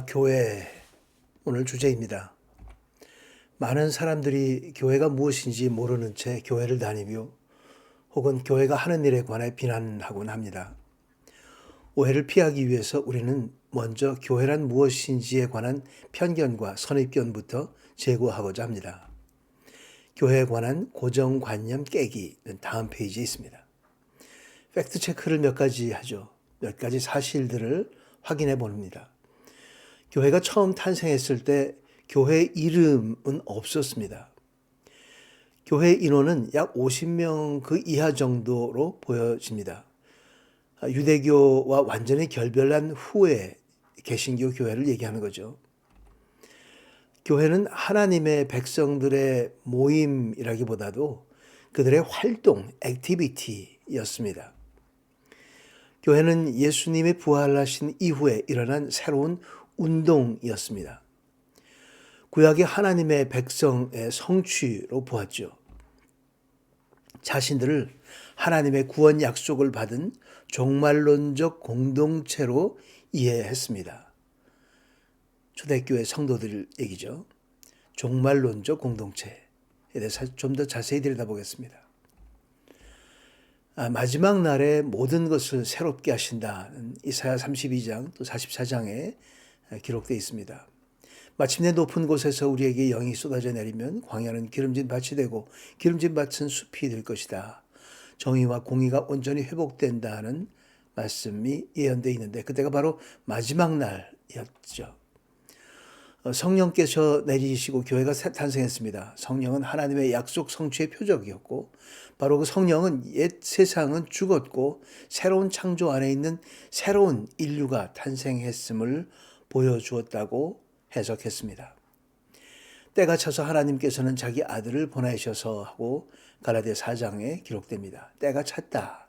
교회 오늘 주제입니다. 많은 사람들이 교회가 무엇인지 모르는 채 교회를 다니며 혹은 교회가 하는 일에 관해 비난하곤 합니다. 오해를 피하기 위해서 우리는 먼저 교회란 무엇인지에 관한 편견과 선입견부터 제거하고자 합니다. 교회에 관한 고정관념 깨기는 다음 페이지에 있습니다. 팩트 체크를 몇 가지 하죠. 몇 가지 사실들을 확인해 봅니다. 교회가 처음 탄생했을 때 교회 이름은 없었습니다. 교회 인원은 약 50명 그 이하 정도로 보여집니다. 유대교와 완전히 결별한 후에 개신교 교회를 얘기하는 거죠. 교회는 하나님의 백성들의 모임이라기보다도 그들의 활동, 액티비티였습니다. 교회는 예수님이 부활하신 이후에 일어난 새로운 운동이었습니다. 구약의 하나님의 백성의 성취로 보았죠. 자신들을 하나님의 구원 약속을 받은 종말론적 공동체로 이해했습니다. 초대교회 성도들 얘기죠. 종말론적 공동체에 대해서 좀 더 자세히 들여다보겠습니다. 마지막 날에 모든 것을 새롭게 하신다는 이사야 32장 또 44장에 기록되어 있습니다. 마침내 높은 곳에서 우리에게 영이 쏟아져 내리면 광야는 기름진 밭이 되고 기름진 밭은 숲이 될 것이다. 정의와 공의가 온전히 회복된다 하는 말씀이 예언되어 있는데 그때가 바로 마지막 날이었죠. 성령께서 내리시고 교회가 탄생했습니다. 성령은 하나님의 약속 성취의 표적이었고 바로 그 성령은 옛 세상은 죽었고 새로운 창조 안에 있는 새로운 인류가 탄생했음을 보여주었다고 해석했습니다. 때가 차서 하나님께서는 자기 아들을 보내셔서 하고 갈라디아 4장에 기록됩니다. 때가 찼다.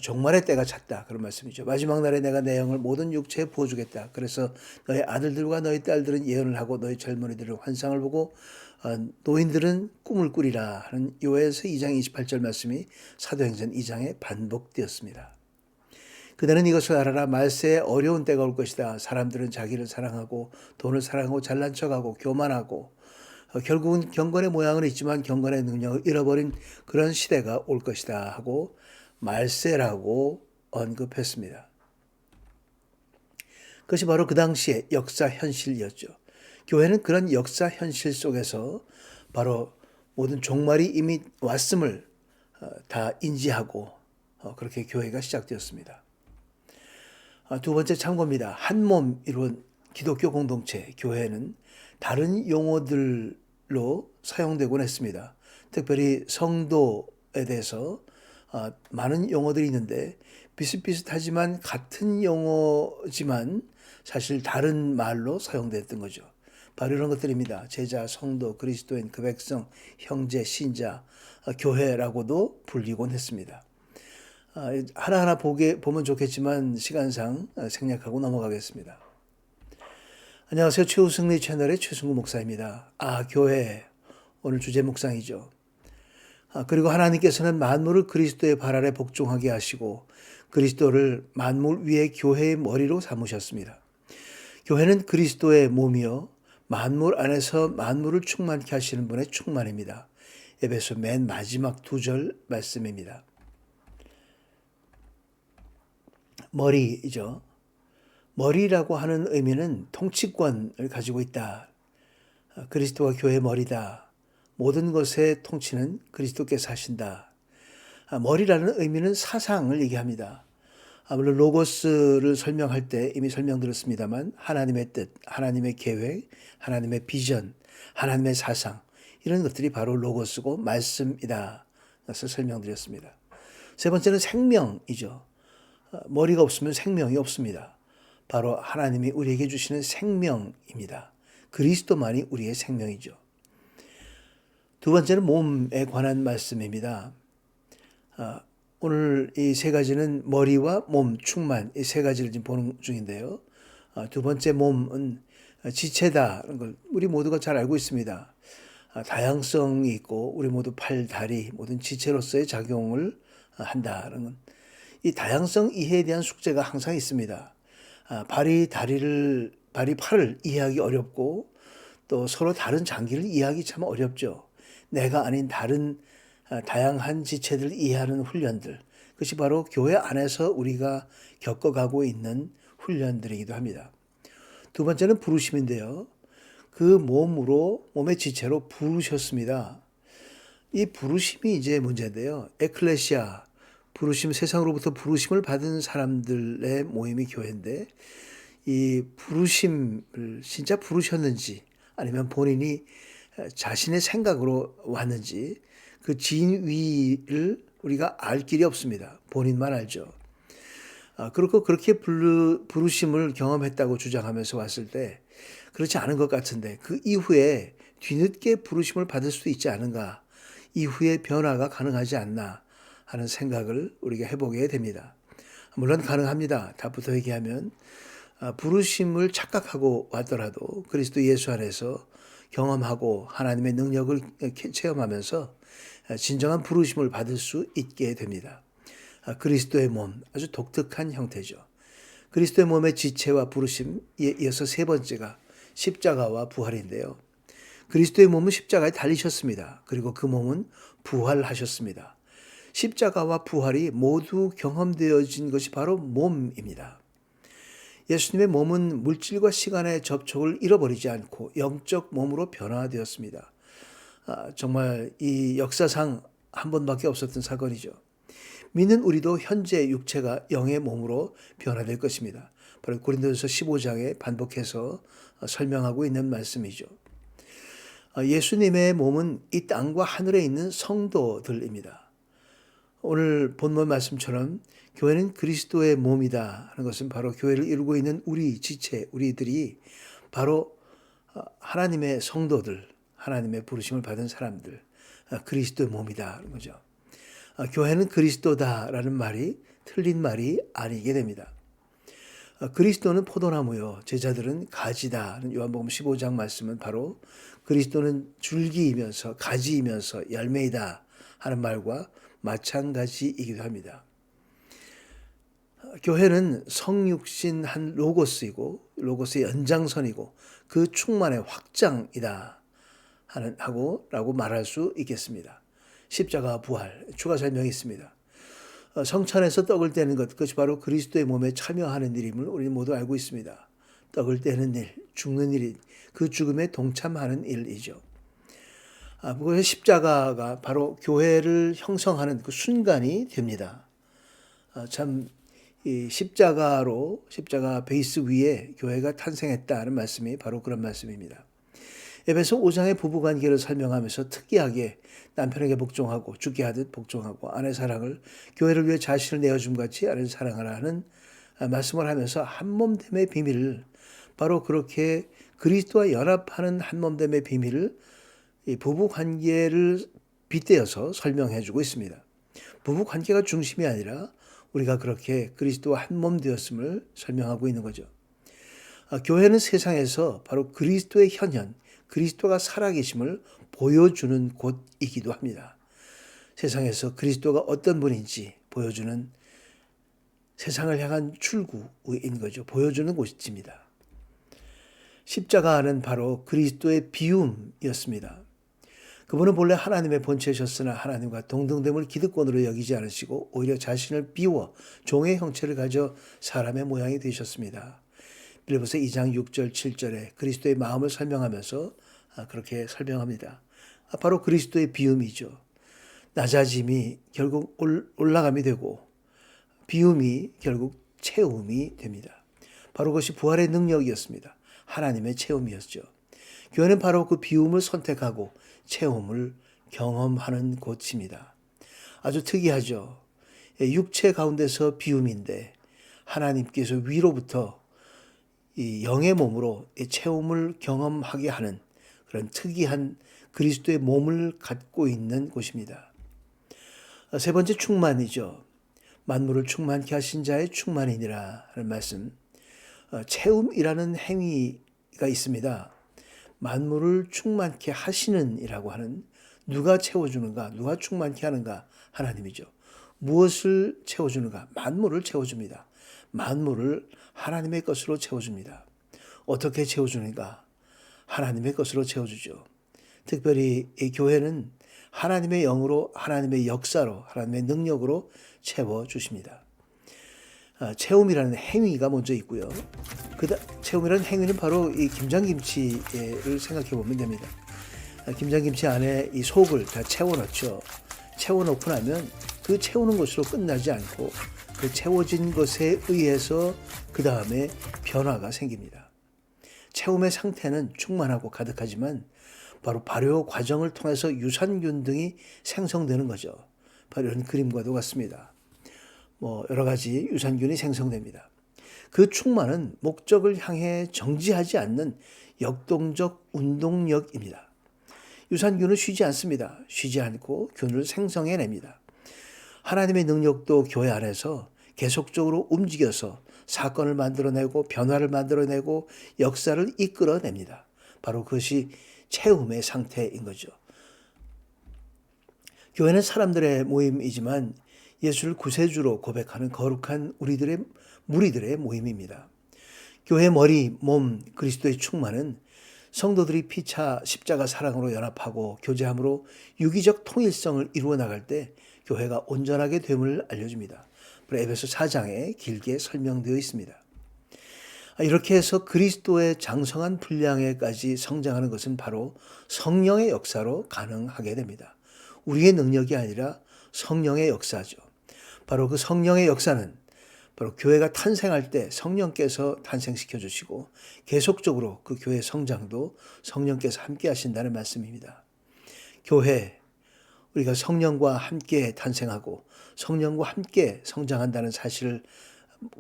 종말의 때가 찼다. 그런 말씀이죠. 마지막 날에 내가 내 영을 모든 육체에 부어주겠다. 그래서 너희 아들들과 너희 딸들은 예언을 하고 너희 젊은이들은 환상을 보고 노인들은 꿈을 꾸리라 하는 요에서 2장 28절 말씀이 사도행전 2장에 반복되었습니다. 그대는 이것을 알아라. 말세에 어려운 때가 올 것이다. 사람들은 자기를 사랑하고 돈을 사랑하고 잘난 척하고 교만하고 결국은 경건의 모양은 있지만 경건의 능력을 잃어버린 그런 시대가 올 것이다 하고 말세라고 언급했습니다. 그것이 바로 그 당시의 역사 현실이었죠. 교회는 그런 역사 현실 속에서 바로 모든 종말이 이미 왔음을 다 인지하고 그렇게 교회가 시작되었습니다. 두 번째 참고입니다. 한 몸 이룬 기독교 공동체 교회는 다른 용어들로 사용되곤 했습니다. 특별히 성도에 대해서 많은 용어들이 있는데 비슷비슷하지만 같은 용어지만 사실 다른 말로 사용됐던 거죠. 바로 이런 것들입니다. 제자, 성도, 그리스도인, 그 백성, 형제, 신자, 교회라고도 불리곤 했습니다. 하나하나 보면 좋겠지만 시간상 생략하고 넘어가겠습니다. 안녕하세요. 최우승리 채널의 최승구 목사입니다. 교회 오늘 주제 묵상이죠. 그리고 하나님께서는 만물을 그리스도의 발 아래 복종하게 하시고 그리스도를 만물 위에 교회의 머리로 삼으셨습니다. 교회는 그리스도의 몸이요 만물 안에서 만물을 충만케 하시는 분의 충만입니다. 에베소 맨 마지막 2절 말씀입니다. 머리이죠. 머리라고 하는 의미는 통치권을 가지고 있다. 그리스도가 교회의 머리다. 모든 것의 통치는 그리스도께서 하신다. 머리라는 의미는 사상을 얘기합니다. 물론 로고스를 설명할 때 이미 설명드렸습니다만 하나님의 뜻, 하나님의 계획, 하나님의 비전, 하나님의 사상 이런 것들이 바로 로고스고 말씀이다. 그래서 설명드렸습니다. 세 번째는 생명이죠. 머리가 없으면 생명이 없습니다. 바로 하나님이 우리에게 주시는 생명입니다. 그리스도만이 우리의 생명이죠. 두 번째는 몸에 관한 말씀입니다. 오늘 이 세 가지는 머리와 몸, 충만 이 세 가지를 지금 보는 중인데요. 두 번째 몸은 지체다는 걸 우리 모두가 잘 알고 있습니다. 다양성이 있고 우리 모두 팔, 다리 모든 지체로서의 작용을 한다는 건 이 다양성 이해에 대한 숙제가 항상 있습니다. 발이 팔을 이해하기 어렵고 또 서로 다른 장기를 이해하기 참 어렵죠. 내가 아닌 다른 다양한 지체들을 이해하는 훈련들. 그것이 바로 교회 안에서 우리가 겪어가고 있는 훈련들이기도 합니다. 두 번째는 부르심인데요. 그 몸의 지체로 부르셨습니다. 이 부르심이 이제 문제인데요. 에클레시아, 부르심, 세상으로부터 부르심을 받은 사람들의 모임이 교회인데 이 부르심을 진짜 부르셨는지 아니면 본인이 자신의 생각으로 왔는지 그 진위를 우리가 알 길이 없습니다. 본인만 알죠. 그렇고 그렇게 부르심을 경험했다고 주장하면서 왔을 때 그렇지 않은 것 같은데 그 이후에 뒤늦게 부르심을 받을 수도 있지 않은가, 이후에 변화가 가능하지 않나 하는 생각을 우리가 해보게 됩니다. 물론 가능합니다. 답부터 얘기하면 부르심을 착각하고 왔더라도 그리스도 예수 안에서 경험하고 하나님의 능력을 체험하면서 진정한 부르심을 받을 수 있게 됩니다. 그리스도의 몸, 아주 독특한 형태죠. 그리스도의 몸의 지체와 부르심에 이어서 세 번째가 십자가와 부활인데요. 그리스도의 몸은 십자가에 달리셨습니다. 그리고 그 몸은 부활하셨습니다. 십자가와 부활이 모두 경험되어진 것이 바로 몸입니다. 예수님의 몸은 물질과 시간의 접촉을 잃어버리지 않고 영적 몸으로 변화되었습니다. 정말 이 역사상 한 번밖에 없었던 사건이죠. 믿는 우리도 현재 육체가 영의 몸으로 변화될 것입니다. 바로 고린도전서 15장에 반복해서 설명하고 있는 말씀이죠. 예수님의 몸은 이 땅과 하늘에 있는 성도들입니다. 오늘 본문 말씀처럼 교회는 그리스도의 몸이다 하는 것은 바로 교회를 이루고 있는 우리 지체, 우리들이 바로 하나님의 성도들, 하나님의 부르심을 받은 사람들, 그리스도의 몸이다 하는 거죠. 교회는 그리스도다라는 말이 틀린 말이 아니게 됩니다. 그리스도는 포도나무요, 제자들은 가지다 하는 요한복음 15장 말씀은 바로 그리스도는 줄기이면서 가지이면서 열매이다 하는 말과 마찬가지이기도 합니다. 교회는 성육신 한 로고스이고 로고스의 연장선이고 그 충만의 확장이다 라고 말할 수 있겠습니다. 십자가 부활, 추가 설명이 있습니다. 성찬에서 떡을 떼는 것, 그것이 바로 그리스도의 몸에 참여하는 일임을 우리는 모두 알고 있습니다. 떡을 떼는 일, 죽는 일이 그 죽음에 동참하는 일이죠. 그것의 십자가가 바로 교회를 형성하는 그 순간이 됩니다. 이 십자가 베이스 위에 교회가 탄생했다는 말씀이 바로 그런 말씀입니다. 에베소 5장의 부부관계를 설명하면서 특이하게 남편에게 복종하고 죽게 하듯 복종하고 아내 사랑을 교회를 위해 자신을 내어줌 같이 아내를 사랑하라 하는 말씀을 하면서 한몸됨의 비밀을 바로 그렇게 그리스도와 연합하는 한몸됨의 비밀을 이 부부관계를 빗대어서 설명해 주고 있습니다. 부부관계가 중심이 아니라 우리가 그렇게 그리스도와 한몸 되었음을 설명하고 있는 거죠. 교회는 세상에서 바로 그리스도의 현현, 그리스도가 살아계심을 보여주는 곳이기도 합니다. 세상에서 그리스도가 어떤 분인지 보여주는 세상을 향한 출구인 거죠. 보여주는 곳입니다. 십자가는 바로 그리스도의 비움이었습니다. 그분은 본래 하나님의 본체셨으나 하나님과 동등됨을 기득권으로 여기지 않으시고 오히려 자신을 비워 종의 형체를 가져 사람의 모양이 되셨습니다. 빌립보서 2장 6절 7절에 그리스도의 마음을 설명하면서 그렇게 설명합니다. 바로 그리스도의 비움이죠. 낮아짐이 결국 올라감이 되고 비움이 결국 채움이 됩니다. 바로 그것이 부활의 능력이었습니다. 하나님의 채움이었죠. 교회는 바로 그 비움을 선택하고 채움을 경험하는 곳입니다. 아주 특이하죠. 육체 가운데서 비움인데 하나님께서 위로부터 이 영의 몸으로 이 체험을 경험하게 하는 그런 특이한 그리스도의 몸을 갖고 있는 곳입니다. 세 번째 충만이죠. 만물을 충만케 하신 자의 충만이니라 하는 말씀. 채움이라는 행위가 있습니다. 만물을 충만케 하시는 이라고 하는, 누가 채워주는가, 누가 충만케 하는가? 하나님이죠. 무엇을 채워주는가? 만물을 채워줍니다. 만물을 하나님의 것으로 채워줍니다. 어떻게 채워주는가? 하나님의 것으로 채워주죠. 특별히 이 교회는 하나님의 영으로, 하나님의 역사로, 하나님의 능력으로 채워주십니다. 채움이라는 행위가 먼저 있고요. 채움이라는 행위는 바로 이 김장김치를 생각해 보면 됩니다. 김장김치 안에 이 속을 다 채워넣죠. 채워놓고 나면 그 채우는 것으로 끝나지 않고 그 채워진 것에 의해서 그 다음에 변화가 생깁니다. 채움의 상태는 충만하고 가득하지만 바로 발효 과정을 통해서 유산균 등이 생성되는 거죠. 바로 이런 그림과도 같습니다. 여러 가지 유산균이 생성됩니다. 그 충만은 목적을 향해 정지하지 않는 역동적 운동력입니다. 유산균은 쉬지 않습니다. 쉬지 않고 균을 생성해냅니다. 하나님의 능력도 교회 안에서 계속적으로 움직여서 사건을 만들어내고 변화를 만들어내고 역사를 이끌어냅니다. 바로 그것이 채움의 상태인 거죠. 교회는 사람들의 모임이지만 예수를 구세주로 고백하는 거룩한 무리들의 모임입니다. 교회의 머리, 몸, 그리스도의 충만은 성도들이 피차 십자가 사랑으로 연합하고 교제함으로 유기적 통일성을 이루어 나갈 때 교회가 온전하게 됨을 알려줍니다. 에베소 4장에 길게 설명되어 있습니다. 이렇게 해서 그리스도의 장성한 분량에까지 성장하는 것은 바로 성령의 역사로 가능하게 됩니다. 우리의 능력이 아니라 성령의 역사죠. 바로 그 성령의 역사는 바로 교회가 탄생할 때 성령께서 탄생시켜 주시고 계속적으로 그 교회 성장도 성령께서 함께 하신다는 말씀입니다. 교회, 우리가 성령과 함께 탄생하고 성령과 함께 성장한다는 사실을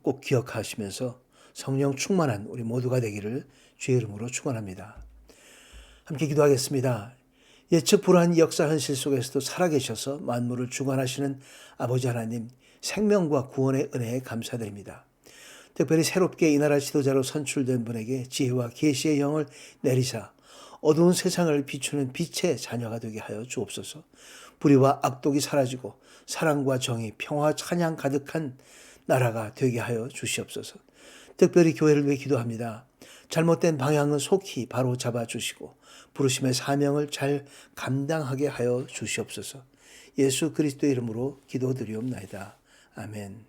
꼭 기억하시면서 성령 충만한 우리 모두가 되기를 주의 이름으로 축원합니다. 함께 기도하겠습니다. 예측 불허한 역사 현실 속에서도 살아계셔서 만물을 주관하시는 아버지 하나님, 생명과 구원의 은혜에 감사드립니다. 특별히 새롭게 이 나라 지도자로 선출된 분에게 지혜와 계시의 영을 내리사 어두운 세상을 비추는 빛의 자녀가 되게 하여 주옵소서. 불의와 악독이 사라지고 사랑과 정의, 평화, 찬양 가득한 나라가 되게 하여 주시옵소서. 특별히 교회를 위해 기도합니다. 잘못된 방향은 속히 바로 잡아주시고 부르심의 사명을 잘 감당하게 하여 주시옵소서. 예수 그리스도의 이름으로 기도드리옵나이다. 아멘.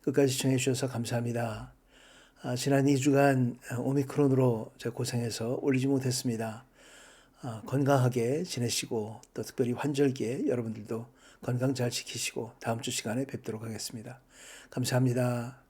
끝까지 시청해 주셔서 감사합니다. 지난 2주간 오미크론으로 제가 고생해서 올리지 못했습니다. 건강하게 지내시고 또 특별히 환절기에 여러분들도 건강 잘 지키시고 다음 주 시간에 뵙도록 하겠습니다. 감사합니다.